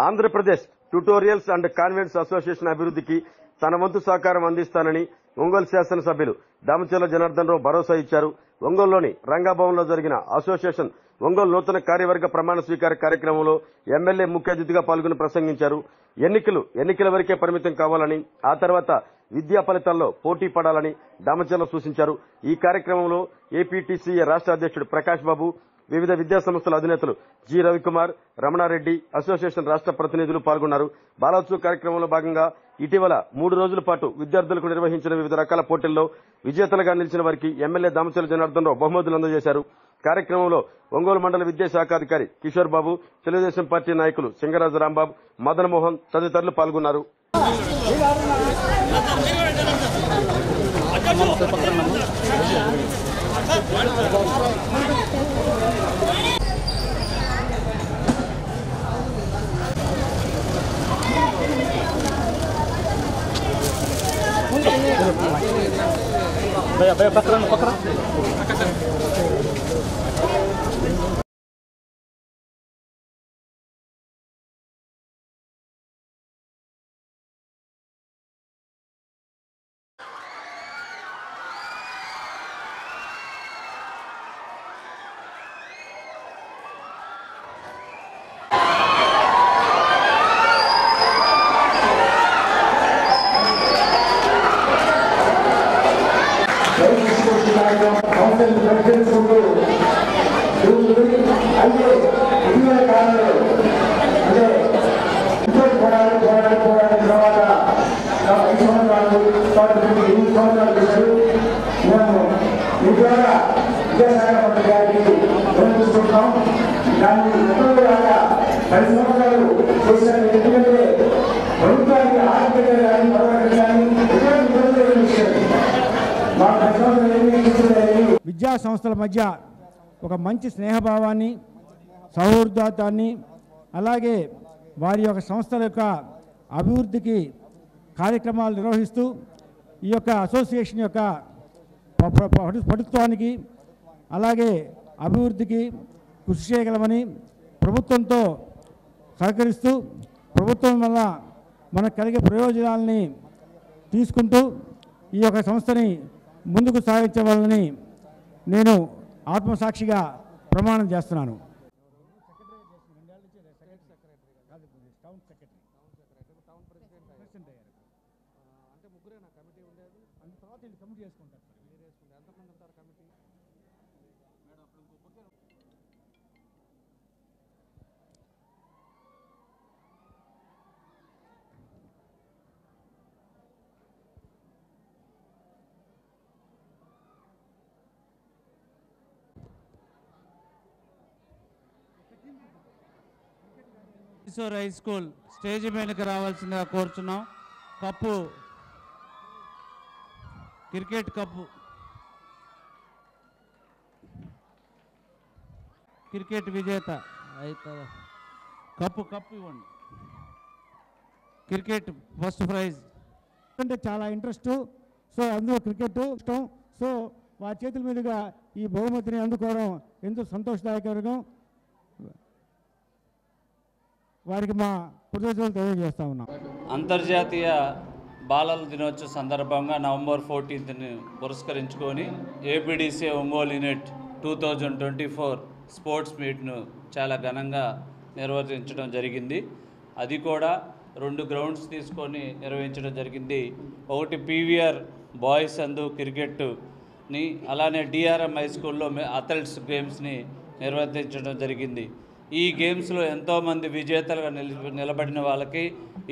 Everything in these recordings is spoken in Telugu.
Andhra Pradesh tutorials and convents association అభివృద్ధికి తన వంతు సహకారం అందిస్తానని ఒంగోలు శాసనసభ్యులు దామచర్ల జనార్దన్ రావు భరోసా ఇచ్చారు. ఒంగోలులోని రంగాభవన్లో జరిగిన అసోసియేషన్ ఒంగోలు నూతన కార్యవర్గ ప్రమాణ స్వీకార కార్యక్రమంలో ఎమ్మెల్యే ముఖ్య అతిథిగా పాల్గొని ప్రసంగించారు. ఎన్నికల వరకే పరిమితం కావాలని, ఆ తర్వాత విద్యా ఫలితాల్లో పోటీ పడాలని దామచర్ల సూచించారు. ఈ కార్యక్రమంలో ఏపీటీసీఏ రాష్ట్ర అధ్యక్షుడు ప్రకాష్ బాబు, వివిధ విద్యా సంస్థల అధినేతలు జి రవికుమార్, రమణారెడ్డి, అసోసియేషన్ రాష్ట్ర ప్రతినిధులు పాల్గొన్నారు. బాలోత్సవ్ కార్యక్రమంలో భాగంగా ఇటీవల 3 రోజుల పాటు విద్యార్థులకు నిర్వహించిన వివిధ రకాల పోటీల్లో విజేతలుగా నిలిచిన వారికి ఎమ్మెల్యే దామచర్ల జనార్దన్ రావు బహుమతులు అందజేశారు. కార్యక్రమంలో ఒంగోలు మండల విద్యాశాఖాధికారి కిషోర్ బాబు, తెలుగుదేశం పార్టీ నాయకులు సింగరాజు రాంబాబు, మదన్ మోహన్ తదితరులు పాల్గొన్నారు. పక్కన విద్యా సంస్థల మధ్య ఒక మంచి స్నేహభావాన్ని, సౌహృదాన్ని, అలాగే వారి యొక్క సంస్థల యొక్క అభివృద్ధికి కార్యక్రమాలు నిర్వహిస్తూ ఈ యొక్క అసోసియేషన్ యొక్క పటుత్వానికి అలాగే అభివృద్ధికి కృషి చేయగలమని ప్రభుత్వంతో సహకరిస్తూ ప్రభుత్వం వల్ల మనకు కలిగే ప్రయోజనాలని తీసుకుంటూ ఈ యొక్క సంస్థని ముందుకు సాగించవాలని నేను ఆత్మసాక్షిగా ప్రమాణం చేస్తున్నాను. కిషోర్ హై స్కూల్ స్టేజ్ మీదకి రావాల్సిందిగా కోరుచున్నాం. కప్పు క్రికెట్ కప్పు క్రికెట్ విజేత అయితే కప్పు ఇవ్వండి. క్రికెట్ ఫస్ట్ ప్రైజ్ అంటే చాలా ఇంట్రెస్ట్. సో అందులో క్రికెట్ ఇష్టం. సో వారి చేతుల మీదుగా ఈ బహుమతిని అందుకోవడం ఎంతో సంతోషదాయకరంగా వారికి మా కృతజ్ఞతలు తెలియజేస్తా ఉన్నాం. అంతర్జాతీయ బాలల దినోత్సవం సందర్భంగా నవంబర్ 14ని పురస్కరించుకొని ఏపీడీసీ ఒంగోలు యూనిట్ 2024 స్పోర్ట్స్ మీట్ను చాలా ఘనంగా నిర్వహించడం జరిగింది. అది కూడా 2 గ్రౌండ్స్ తీసుకొని నిర్వహించడం జరిగింది. ఒకటి పీవీఆర్ బాయ్స్ అందు క్రికెట్ని, అలానే డిఆర్ఎం హై స్కూల్లో అథ్లెటిక్స్ గేమ్స్ని నిర్వర్తించడం జరిగింది. ఈ గేమ్స్లో ఎంతోమంది విజేతలుగా నిలబడిన వాళ్ళకి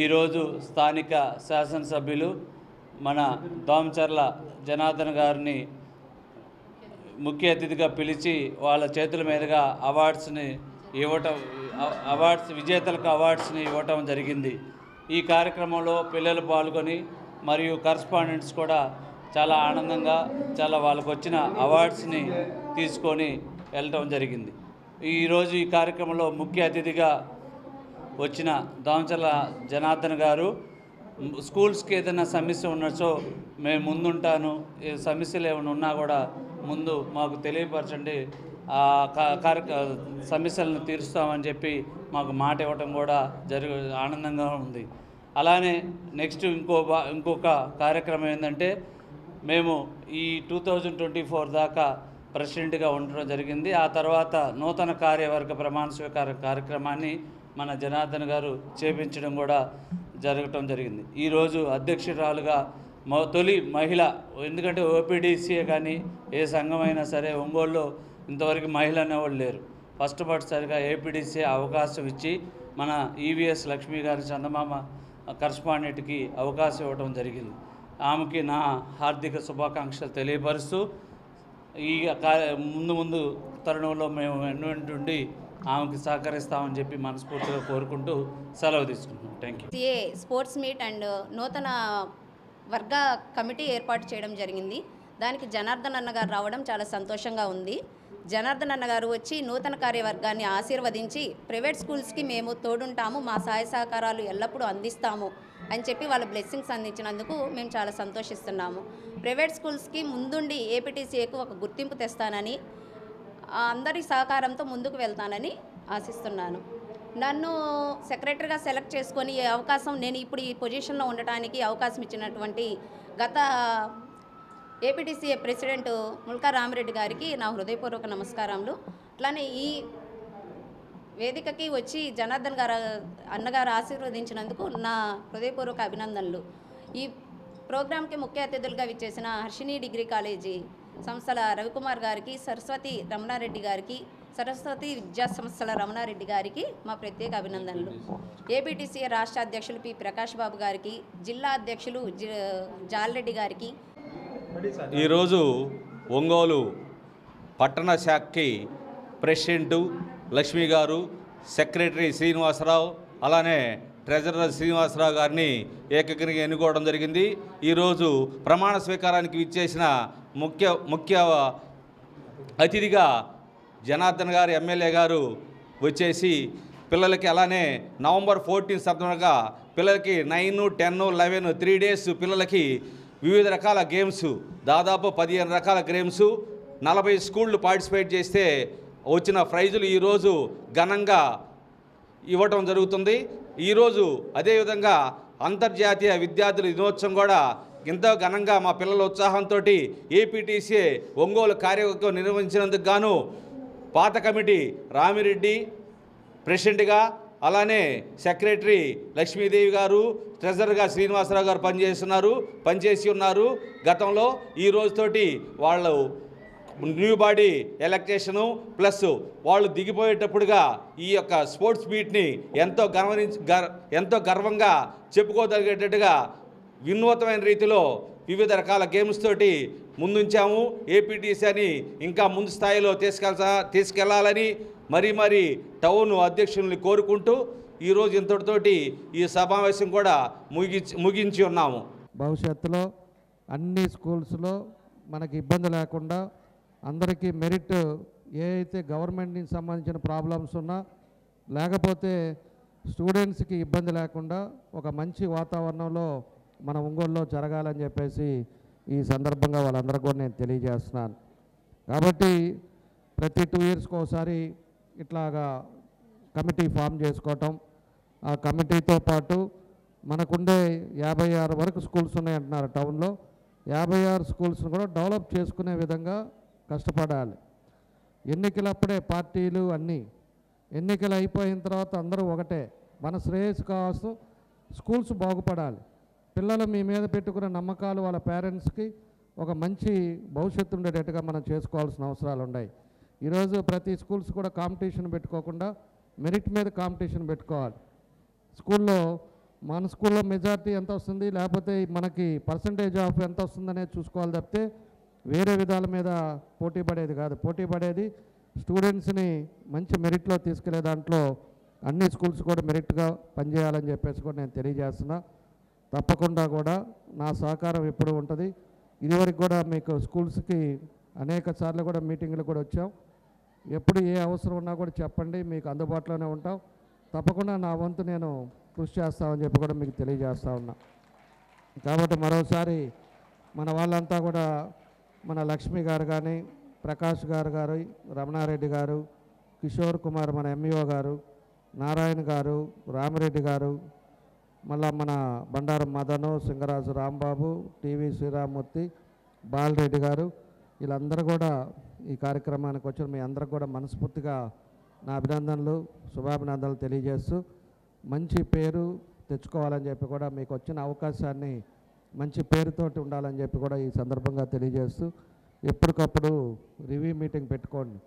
ఈరోజు స్థానిక శాసనసభ్యులు మన దామచర్ల జనార్దన్ గారిని ముఖ్య అతిథిగా పిలిచి వాళ్ళ చేతుల మీదుగా విజేతలకు అవార్డ్స్ని ఇవ్వటం జరిగింది. ఈ కార్యక్రమంలో పిల్లలు పాల్గొని మరియు కరస్పాండెంట్స్ కూడా చాలా ఆనందంగా వాళ్ళకు వచ్చిన అవార్డ్స్ని తీసుకొని వెళ్ళటం జరిగింది. ఈరోజు ఈ కార్యక్రమంలో ముఖ్య అతిథిగా వచ్చిన దామచర్ల జనార్దన్ గారు స్కూల్స్కి ఏదైనా సమస్య ఉన్నచో మేము ముందుంటాను, సమస్యలు ఏమైనా ఉన్నా కూడా ముందు మాకు తెలియపరచండి, సమస్యలను తీరుస్తామని చెప్పి మాకు మాట ఇవ్వటం కూడా ఆనందంగా ఉంది. అలానే నెక్స్ట్ ఇంకొక కార్యక్రమం ఏంటంటే, మేము ఈ 2024 దాకా ప్రెసిడెంట్గా ఉండడం జరిగింది. ఆ తర్వాత నూతన కార్యవర్గ ప్రమాణ స్వీకార కార్యక్రమాన్ని మన జనార్దన్ గారు చేపించడం కూడా జరగటం జరిగింది. ఈరోజు అధ్యక్షురాలుగా తొలి మహిళ, ఎందుకంటే ఓపీడీసీఏ కానీ ఏ సంఘం అయినా సరే ఒంగోలులో ఇంతవరకు మహిళ అనేవాళ్ళు లేరు. ఫస్ట్ సరిగా ఏపీడీసీ అవకాశం ఇచ్చి మన ఈవీఎస్ లక్ష్మి గారి చందమామ కరస్పాండెంట్కి అవకాశం ఇవ్వడం జరిగింది. ఆమెకి నా హార్దిక శుభాకాంక్షలు తెలియపరుస్తూ ఈ ముందు తరుణంలో మేము ఎన్నుండి ఆమెకి సహకరిస్తామని చెప్పి మనస్ఫూర్తిగా కోరుకుంటూ సెలవు తీసుకుంటున్నాం. Thank you. Sports meet and నూతన వర్గ కమిటీ ఏర్పాటు చేయడం జరిగింది. దానికి జనార్దన్ అన్న గారు రావడం చాలా సంతోషంగా ఉంది. జనార్దన్ అన్న గారు వచ్చి నూతన కార్యవర్గాన్ని ఆశీర్వదించి ప్రైవేట్ స్కూల్స్కి మేము తోడుంటాము, మా సహాయ సహకారాలు ఎల్లప్పుడూ అందిస్తాము అని చెప్పి వాళ్ళ బ్లెస్సింగ్స్ అందించినందుకు మేము చాలా సంతోషిస్తున్నాము. ప్రైవేట్ స్కూల్స్కి ముందుండి ఏపీటీసీఏకు ఒక గుర్తింపు తెస్తానని, అందరి సహకారంతో ముందుకు వెళ్తానని ఆశిస్తున్నాను. నన్ను సెక్రటరీగా సెలెక్ట్ చేసుకొని ఈ అవకాశం, నేను ఇప్పుడు ఈ పొజిషన్లో ఉండటానికి అవకాశం ఇచ్చినటువంటి గత ఏపీటీసీఏ ప్రెసిడెంట్ ముల్కా రామిరెడ్డి గారికి నా హృదయపూర్వక నమస్కారములు. అట్లానే ఈ వేదికకి వచ్చి జనార్దన్ గారు అన్నగారు ఆశీర్వదించినందుకు నా హృదయపూర్వక అభినందనలు. ఈ ప్రోగ్రాంకి ముఖ్య అతిథులుగా విచ్చేసిన హర్షిని డిగ్రీ కాలేజీ సంస్థల రవికుమార్ గారికి, సరస్వతి రమణారెడ్డి గారికి, సరస్వతి విద్యా సంస్థల రమణారెడ్డి గారికి మా ప్రత్యేక అభినందనలు. ఏపీటీసీఏ రాష్ట్ర అధ్యక్షులు పి ప్రకాష్ బాబు గారికి, జిల్లా అధ్యక్షులు జాలరెడ్డి గారికి. ఈరోజు ఒంగోలు పట్టణ శాఖకి ప్రెసిడెంటు లక్ష్మి గారు, సెక్రటరీ శ్రీనివాసరావు, అలానే ట్రెజరర్ శ్రీనివాసరావు గారిని ఏకగ్రీవంగా ఎన్నుకోవడం జరిగింది. ఈరోజు ప్రమాణ స్వీకారానికి విచ్చేసిన ముఖ్య అతిథిగా జనార్దన్ గారు ఎమ్మెల్యే గారు వచ్చేసి పిల్లలకి, అలానే నవంబర్ 14 సందర్భంగా పిల్లలకి 9, 10, 11 3 days పిల్లలకి వివిధ రకాల గేమ్స్, దాదాపు 15 రకాల గేమ్స్, 40 స్కూళ్ళు పార్టిసిపేట్ చేస్తే వచ్చిన ప్రైజులు ఈరోజు ఘనంగా ఇవ్వటం జరుగుతుంది. ఈరోజు అదేవిధంగా అంతర్జాతీయ విద్యార్థుల దినోత్సవం కూడా ఎంతో ఘనంగా మా పిల్లల ఉత్సాహంతో ఏపీటీసీఏ ఒంగోలు కార్యవర్గం నిర్వహించినందుకు గాను పాత కమిటీ రామిరెడ్డి ప్రెసిడెంట్గా, అలానే సెక్రటరీ లక్ష్మీదేవి గారు, ట్రెజరర్గా శ్రీనివాసరావు గారు పనిచేసి ఉన్నారు గతంలో. ఈ రోజుతోటి వాళ్ళు న్యూ బాడీ ఎలక్టేషను ప్లస్ వాళ్ళు దిగిపోయేటప్పుడుగా ఈ యొక్క స్పోర్ట్స్ మీట్ని ఎంతో గర్వంగా చెప్పుకోదలిగేటట్టుగా వినూత్నమైన రీతిలో వివిధ రకాల గేమ్స్ తోటి ముందుంచాము. ఏపీటీసీని ఇంకా ముందు స్థాయిలో తీసుకెళ్లాలని మరీ టౌన్ అధ్యక్షుల్ని కోరుకుంటూ ఈరోజు ఇంతటితోటి ఈ సమావేశం కూడా ముగించి ఉన్నాము. భవిష్యత్తులో అన్ని స్కూల్స్లో మనకి ఇబ్బంది లేకుండా అందరికీ మెరిట్, ఏ అయితే గవర్నమెంట్కి సంబంధించిన ప్రాబ్లమ్స్ ఉన్నా లేకపోతే స్టూడెంట్స్కి ఇబ్బంది లేకుండా ఒక మంచి వాతావరణంలో మన ఒంగోలులో జరగాలని చెప్పేసి ఈ సందర్భంగా వాళ్ళందరికీ కూడా నేను తెలియజేస్తున్నాను. కాబట్టి ప్రతి 2 yearsకి ఒకసారి ఇట్లాగా కమిటీ ఫామ్ చేసుకోవటం, ఆ కమిటీతో పాటు మనకుండే 56 వరకు స్కూల్స్ ఉన్నాయంటున్నారు టౌన్లో. 56 స్కూల్స్ను కూడా డెవలప్ చేసుకునే విధంగా కష్టపడాలి. ఎన్నికలప్పుడే పార్టీలు అన్నీ, ఎన్నికలు అయిపోయిన తర్వాత అందరూ ఒకటే. మన శ్రేయస్సు కావాల్సిన స్కూల్స్ బాగుపడాలి. పిల్లలు మీ మీద పెట్టుకున్న నమ్మకాలు వాళ్ళ పేరెంట్స్కి ఒక మంచి భవిష్యత్తు ఉండేటట్టుగా మనం చేసుకోవాల్సిన అవసరాలు ఉన్నాయి. ఈరోజు ప్రతి స్కూల్స్ కూడా కాంపిటీషన్ పెట్టుకోకుండా మెరిట్ మీద కాంపిటీషన్ పెట్టుకోవాలి. స్కూల్లో మన స్కూల్లో మెజారిటీ ఎంత వస్తుంది, లేకపోతే మనకి పర్సంటేజ్ ఆఫ్ ఎంత వస్తుందనేది చూసుకోవాలి తప్పితే వేరే విధాల మీద పోటీ పడేది కాదు. పోటీ పడేది స్టూడెంట్స్ని మంచి మెరిట్లో తీసుకెళ్లే దాంట్లో అన్ని స్కూల్స్ కూడా మెరిట్గా పనిచేయాలని చెప్పేసి కూడా నేను తెలియజేస్తున్నా. తప్పకుండా కూడా నా సహకారం ఎప్పుడు ఉంటుంది. ఇదివరకు కూడా మీకు స్కూల్స్కి అనేక సార్లు కూడా మీటింగ్లు కూడా వచ్చాం. ఎప్పుడు ఏ అవసరం ఉన్నా కూడా చెప్పండి, మీకు అందుబాటులోనే ఉంటాం. తప్పకుండా నా వంతు నేను కృషి చేస్తామని చెప్పి కూడా మీకు తెలియజేస్తా ఉన్నా. కాబట్టి మరోసారి మన వాళ్ళంతా కూడా మన లక్ష్మి గారు కానీ, ప్రకాష్ గారు, రమణారెడ్డి గారు, కిషోర్ కుమార్ మన ఎంఈఓ గారు, నారాయణ గారు, రామిరెడ్డి గారు, మళ్ళా మన బండారం మదను, సింగరాజు రాంబాబు, టీవీ శ్రీరామూర్తి, బాలరెడ్డి గారు, వీళ్ళందరూ కూడా ఈ కార్యక్రమానికి వచ్చిన మీ అందరికి కూడా మనస్ఫూర్తిగా నా అభినందనలు, శుభాభినందనలు తెలియజేస్తూ మంచి పేరు తెచ్చుకోవాలని చెప్పి కూడా మీకు వచ్చిన అవకాశాన్ని మంచి పేరుతోటి ఉండాలని చెప్పి కూడా ఈ సందర్భంగా తెలియజేస్తూ ఎప్పటికప్పుడు రివ్యూ మీటింగ్ పెట్టుకోండి.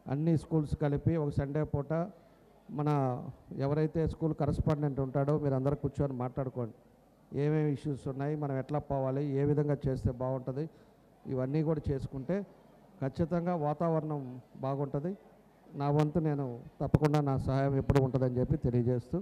అన్ని స్కూల్స్ కలిపి ఒక సండే పూట మన ఎవరైతే స్కూల్ కరస్పాండెంట్ ఉంటాడో మీరు అందరూ కూర్చొని మాట్లాడుకోండి. ఏమేమి ఇష్యూస్ ఉన్నాయి, మనం ఎట్లా పోవాలి, ఏ విధంగా చేస్తే బాగుంటుంది, ఇవన్నీ కూడా చేసుకుంటే ఖచ్చితంగా వాతావరణం బాగుంటుంది. నా వంతు నేను తప్పకుండా నా సహాయం ఎప్పుడు ఉంటుందని చెప్పి తెలియజేస్తూ